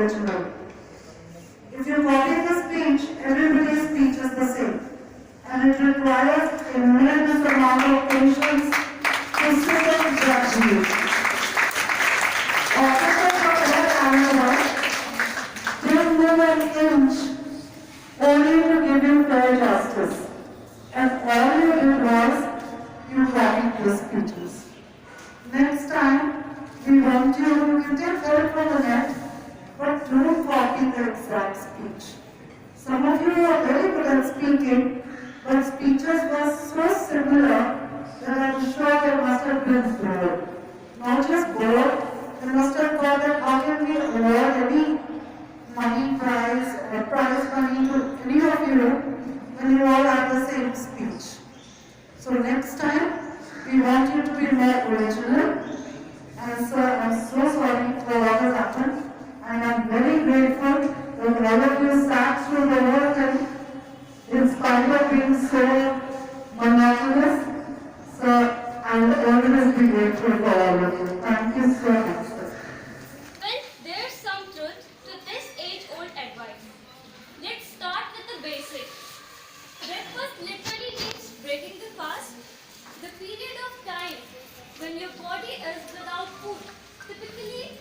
original. If you copy the speech, everybody's speech is the same. And it requires a tremendous amount of patience to sit and judge you. Officers of Air Canada didn't move an inch only to give you fair justice. And all you did was you copied the speeches. Next time, we want you to take help from the net, but don't copy the exact speech. Some of you are very good at speaking, but speeches were so similar that I'm sure they must have been bored. Not just bored, they must have thought that how can we award any money prize or prize money to any of you when you all have the same speech. So next time, we want you to be more original. And so I'm so sorry for what has happened. And I'm very grateful that all of you sat through the whole thing in spite of being so monotonous. So I'll always be grateful for all of you. Thank you so much. Well, there's some truth to this age-old advice. Let's start with the basics. Breakfast literally means breaking the fast. The period of time when your body is without food, typically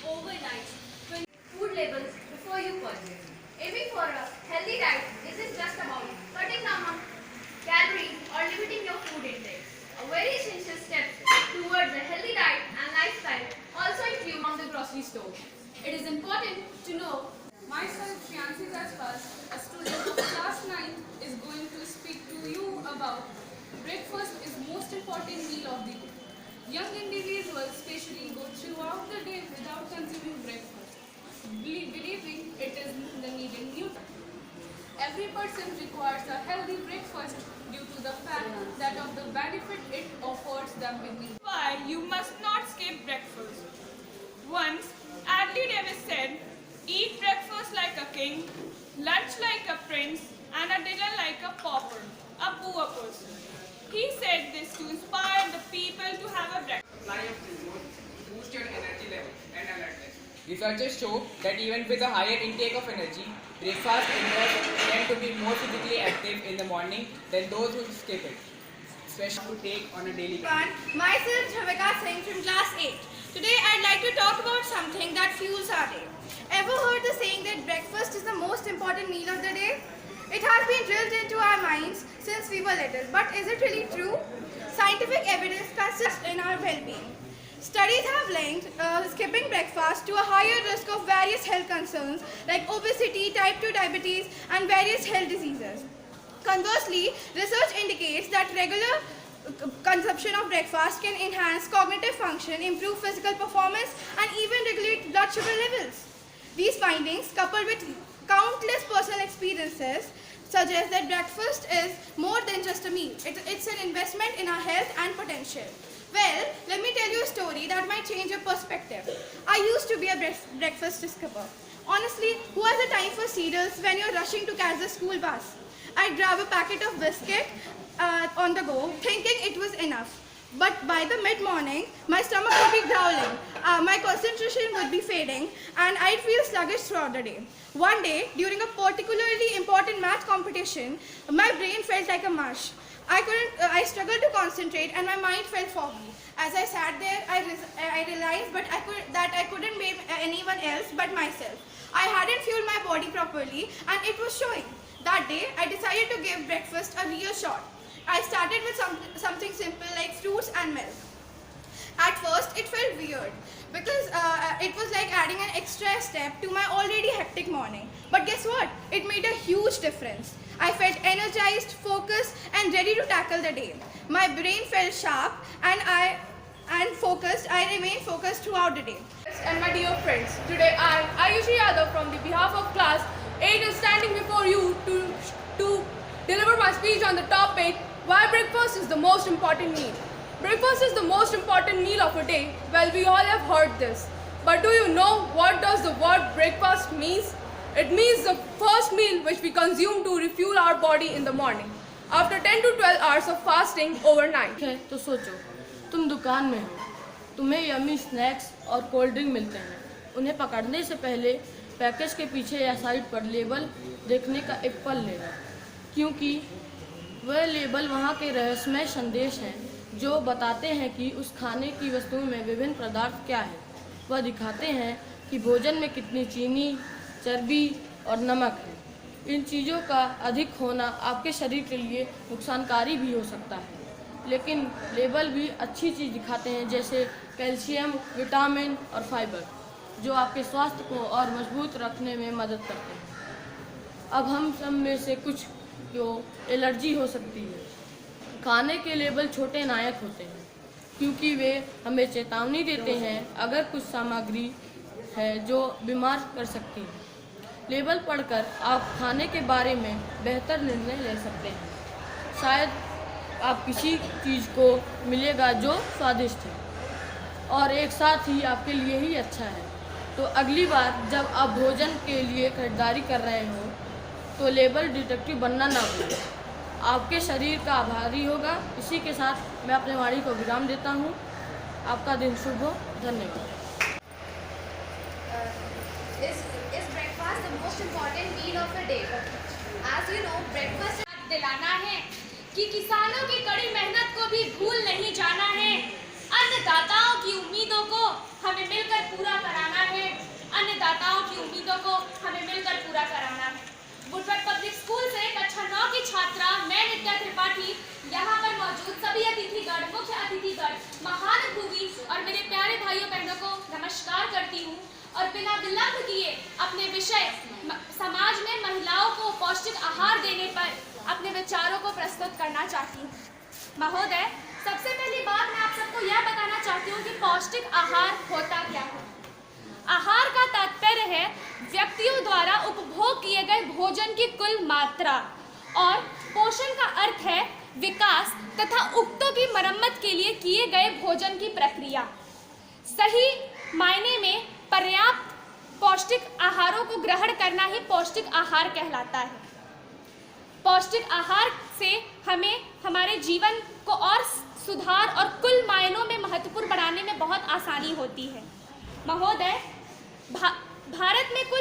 overnight, when Food labels before you purchase. Aiming for a healthy diet isn't just about cutting down on calories or limiting your food intake. A very essential step towards a healthy diet and lifestyle also include on the grocery store. It is important to know. Myself, Shyansi Jaspas, a student of class 9, is going to speak to you about breakfast is most important meal of the day. Young individuals especially go throughout the day without consuming breakfast, believing it is the needed nutrient. Every person requires a healthy breakfast due to the fact that of the benefit it offers them within. Why you must not skip breakfast. Once, Adley Davis said, "Eat breakfast like a king, lunch like a prince, and a dinner like a pauper, a poor person." He said this to inspire the people to have a breakfast. Supply of food boost your energy level and alertness. Researchers show that even with a higher intake of energy, breakfast eaters tend to be more physically active in the morning than those who skip it, especially to take on a daily basis. Myself, Shavika Singh from class 8. Today I'd like to talk about something that fuels our day. Ever heard the saying that breakfast is the most important meal of the day? It has been drilled into our minds since we were little, but is it really true? Scientific evidence consists in our well-being. Studies have linked skipping breakfast to a higher risk of various health concerns like obesity, type 2 diabetes, and various health diseases. Conversely, research indicates that regular consumption of breakfast can enhance cognitive function, improve physical performance, and even regulate blood sugar levels. These findings, coupled with countless personal experiences, suggest that breakfast is more than just a meal. It's an investment in our health and potential. Well, let me tell you a story that might change your perspective. I used to be a breakfast skipper. Honestly, who has the time for cereals when you're rushing to catch the school bus? I'd grab a packet of biscuit on the go, thinking it was enough. But by the mid-morning, my stomach would be growling, my concentration would be fading, and I'd feel sluggish throughout the day. One day, during a particularly important math competition, my brain felt like a mush. I struggled to concentrate and my mind felt foggy. As I sat there, I realized that I couldn't blame anyone else but myself. I hadn't fueled my body properly and it was showing. That day, I decided to give breakfast a real shot. I started with something simple like fruits and milk. At first, it felt weird because it was like adding an extra step to my already hectic morning. But guess what? It made a huge difference. I felt energized, focused, and ready to tackle the day. My brain felt sharp and focused. I remained focused throughout the day. And my dear friends, today I, Ayushi Yadav from the behalf of class 8 is standing before you to deliver my speech on the topic, why breakfast is the most important meal. Breakfast is the most important meal of a day. Well, we all have heard this. But do you know what does the word breakfast means? It means the first meal which we consume to refuel our body in the morning, after 10 to 12 hours of fasting overnight. है तो सोचो, तुम दुकान में हो, तुम्हें yummy snacks और cold drink मिलते हैं। उन्हें पकड़ने से पहले पैकेज के पीछे या साइड पर लेबल देखने का एक पल लेगा, क्योंकि वह लेबल वहाँ के रहस्यमय संदेश हैं जो बताते हैं कि उस खाने की वस्तुओं में विभिन्न पदार्थ क्या है। वह दिखाते हैं कि भोजन में कितनी चीनी, चर्बी और नमक है। इन चीज़ों का अधिक होना आपके शरीर के लिए नुकसानकारी भी हो सकता है, लेकिन लेबल भी अच्छी चीज़ दिखाते हैं, जैसे कैल्शियम, विटामिन और फाइबर, जो आपके स्वास्थ्य को और मजबूत रखने में मदद करते हैं। अब हम सब में से कुछ को एलर्जी हो सकती है। खाने के लेबल छोटे नायक होते हैं, क्योंकि वे हमें चेतावनी देते हैं अगर कुछ सामग्री है जो बीमार कर सकती है। लेबल पढ़कर आप खाने के बारे में बेहतर निर्णय ले सकते हैं। शायद आप किसी चीज़ को मिलेगा जो स्वादिष्ट है और एक साथ ही आपके लिए ही अच्छा है। तो अगली बार जब आप भोजन के लिए खरीदारी कर रहे हो तो लेबल डिटेक्टिव बनना ना भूलें। आपके शरीर का आभारी होगा। इसी के साथ मैं अपने वाणी को विराम देता हूँ। आपका दिन शुभ हो। धन्यवाद। Is breakfast the most important meal of the day? As you know, breakfast दिलाना है कि किसानों की कड़ी मेहनत को भी भूल नहीं जाना है। अन्नदाताओं की उम्मीदों को हमें मिलकर पूरा कराना है। अन्नदाताओं की उम्मीदों को हमें मिलकर पूरा कराना है। वुडवर्ड पब्लिक स्कूल से कक्षा 9 की छात्रा मैं नित्या त्रिपाठी यहाँ पर मौजूद सभी अतिथिगण, मुख्य अतिथिगण, महानुभूति और मेरे प्यारे भाइयों बहनों को नमस्कार करती हूँ और बिना विलंब किए अपने विषय समाज में महिलाओं को पौष्टिक आहार देने पर अपने विचारों को प्रस्तुत करना चाहती हूँ। महोदय, सबसे पहली बात मैं आप सबको यह बताना चाहती हूँ कि पौष्टिक आहार होता क्या है। आहार का तात्पर्य है व्यक्तियों द्वारा उपभोग किए गए भोजन की कुल मात्रा, और पोषण का अर्थ है विकास तथा उक्तों की मरम्मत के लिए किए गए भोजन की प्रक्रिया। सही मायने में पर्याप्त पौष्टिक आहारों को ग्रहण करना ही पौष्टिक आहार कहलाता है। पौष्टिक आहार से हमें हमारे जीवन को और सुधार और कुल मायनों में महत्वपूर्ण बनाने में बहुत आसानी होती है। महोदय, भारत में कुल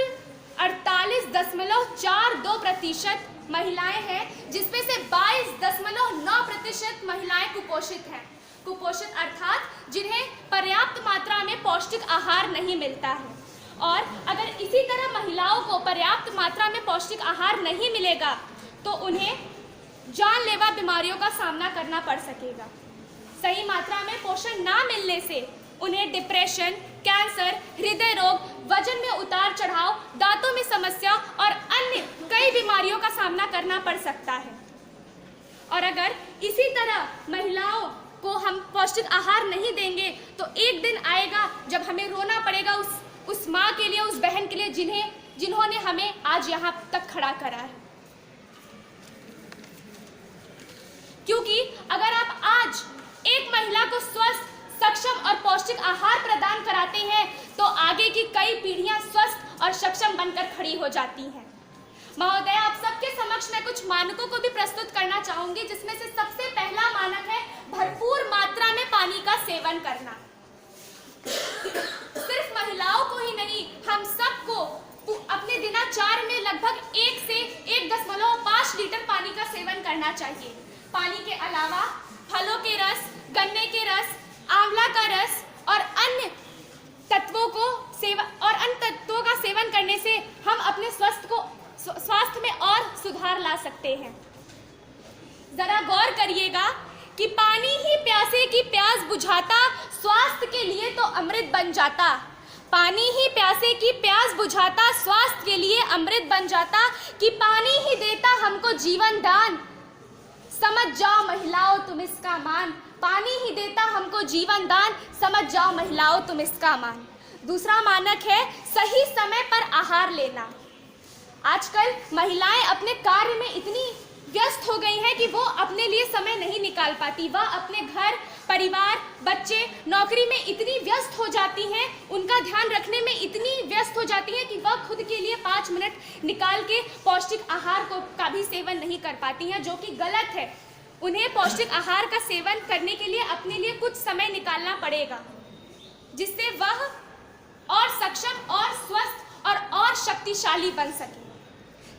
48.42% महिलाएं हैं, जिसमें से 22.9% महिलाएं कुपोषित हैं। कुपोषित अर्थात जिन्हें पर्याप्त मात्रा में पौष्टिक आहार नहीं मिलता है। और अगर इसी तरह महिलाओं को पर्याप्त मात्रा में पौष्टिक आहार नहीं मिलेगा तो उन्हें जानलेवा बीमारियों का सामना करना पड़ सकेगा। सही मात्रा में पोषण ना मिलने से उन्हें डिप्रेशन, कैंसर, हृदय रोग, वजन में उतार चढ़ाव, दांतों में समस्या और अन्य कई बीमारियों का सामना करना पड़ सकता है। और अगर इसी तरह महिलाओं को हम पौष्टिक आहार नहीं देंगे तो एक दिन आएगा जब हमें रोना पड़ेगा उस माँ के लिए, उस बहन के लिए जिन्होंने हमें आज यहाँ तक खड़ा करा है। क्योंकि अगर आप आज एक महिला को स्वस्थ, सक्षम और पौष्टिक आहार प्रदान कराते हैं तो आगे की कई पीढ़ियां स्वस्थ और सक्षम बनकर खड़ी हो जाती हैं। महोदय, आप सबके समक्ष मैं कुछ मानकों को भी प्रस्तुत करना चाहूंगी, जिसमें से सबसे पहला मानक है भरपूर मात्रा में पानी का सेवन करना। सिर्फ महिलाओं को ही नहीं, हम सबको अपने दिनचर्या में लगभग 1 से 1.5 लीटर पानी का सेवन करना चाहिए। पानी के अलावा फलों के रस, गन्ने के रस, आंवला का रस और अन्य तत्वों का सेवन करने से हम अपने स्वास्थ्य में और सुधार ला सकते हैं। जरा गौर करिएगा कि पानी ही प्यासे की प्यास बुझाता, स्वास्थ्य के लिए तो अमृत बन जाता। पानी ही प्यासे की प्यास बुझाता, स्वास्थ्य के लिए अमृत बन जाता, कि पानी ही देता हमको जीवन दान। समझ जाओ महिलाओं तुम इसका मान। पानी ही देता हमको जीवन दान, समझ जाओ महिलाओं तुम इसका मान। दूसरा मानक है सही समय पर आहार लेना। आजकल महिलाएं अपने कार्य में इतनी व्यस्त हो गई हैं कि वो अपने लिए समय नहीं निकाल पाती। वह अपने घर, परिवार, बच्चे, नौकरी में इतनी व्यस्त हो जाती हैं, उनका ध्यान रखने में इतनी व्यस्त हो जाती हैं कि वह खुद के लिए 5 मिनट निकाल के पौष्टिक आहार का भी सेवन नहीं कर पाती हैं, जो कि गलत है। उन्हें पौष्टिक आहार का सेवन करने के लिए अपने लिए कुछ समय निकालना पड़ेगा, जिससे वह और सक्षम और स्वस्थ और शक्तिशाली बन सके।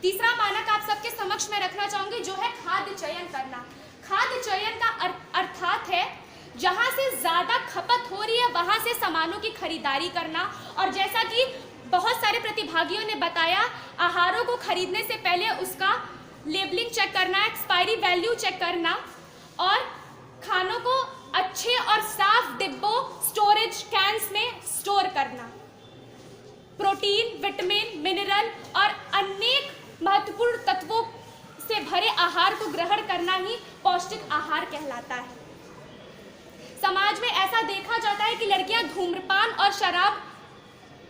तीसरा मानक आप सबके समक्ष में रखना चाहूंगी, जो है खाद्य चयन करना। खाद्य चयन का अर्थात है जहां से ज्यादा खपत हो रही है वहां से सामानों की खरीदारी करना। और जैसा कि बहुत सारे प्रतिभागियों ने बताया, आहारों को खरीदने से पहले उसका लेबलिंग चेक करना, एक्सपायरी वैल्यू चेक करना और खानों को अच्छे और साफ डिब्बों, स्टोरेज कैंस में स्टोर करना। प्रोटीन, विटामिन, मिनरल और अनेक महत्वपूर्ण तत्वों से भरे आहार को ग्रहण करना ही पौष्टिक आहार कहलाता है। समाज में ऐसा देखा जाता है कि लड़कियां धूम्रपान और शराब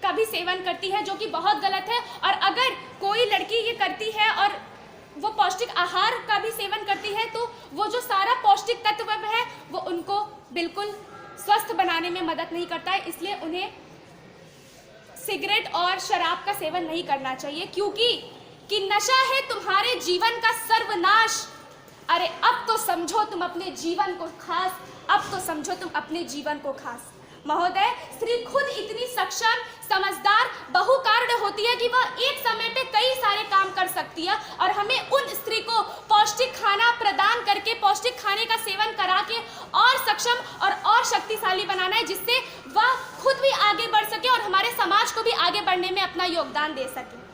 का भी सेवन करती है, जो कि बहुत गलत है। और अगर कोई लड़की ये करती है और वो पौष्टिक आहार का भी सेवन करती है तो वो जो सारा पौष्टिक तत्व है वो उनको बिल्कुल स्वस्थ बनाने में मदद नहीं करता है। इसलिए उन्हें सिगरेट और शराब का सेवन नहीं करना चाहिए, क्योंकि नशा है तुम्हारे जीवन का सर्वनाश। अरे अब तो समझो तुम अपने जीवन को खास, अब तो समझो तुम अपने जीवन को खास। महोदय, स्त्री खुद इतनी सक्षम, समझदार, बहुकार्ण होती है कि वह एक समय पे कई सारे काम कर सकती है। और हमें उन स्त्री को पौष्टिक खाना प्रदान करके, पौष्टिक खाने का सेवन करा के और सक्षम और शक्तिशाली बनाना है, जिससे वह खुद भी आगे बढ़ सके और हमारे समाज को भी आगे बढ़ने में अपना योगदान दे सके।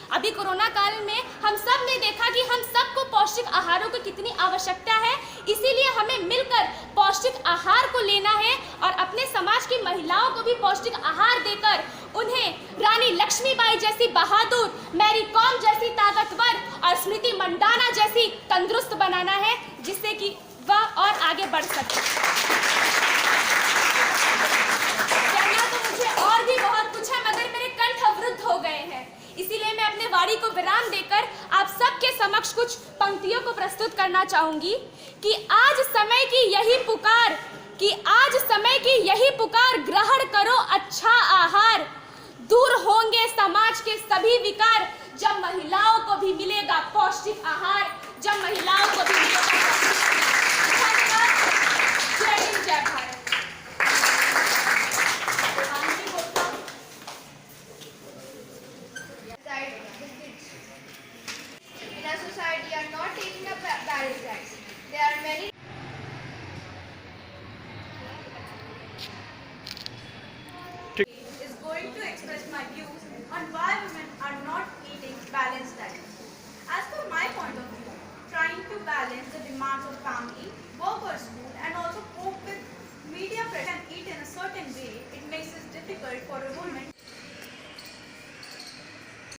अभी कोरोना काल में हम सब ने देखा कि हम सबको पौष्टिक आहारों की कितनी आवश्यकता है। इसीलिए हमें मिलकर पौष्टिक आहार को लेना है और अपने समाज की महिलाओं को भी पौष्टिक आहार देकर उन्हें रानी लक्ष्मीबाई जैसी बहादुर, मैरी कॉम जैसी ताकतवर और स्मृति मंडाना जैसी तंदुरुस्त बनाना है, जिससे कि वह और आगे बढ़ सके। कहना तो मुझे और भी बहुत कुछ है, मगर मेरे कंठ अवरुद्ध हो गए हैं। इसीलिए मैं अपने वाणी को विराम देकर आप सबके समक्ष कुछ पंक्तियों को प्रस्तुत करना चाहूंगी कि आज समय की यही पुकार, ग्रहण करो अच्छा आहार, दूर होंगे समाज के सभी विकार, जब महिलाओं को भी मिलेगा पौष्टिक आहार, जब महिलाओं को भी मिलेगा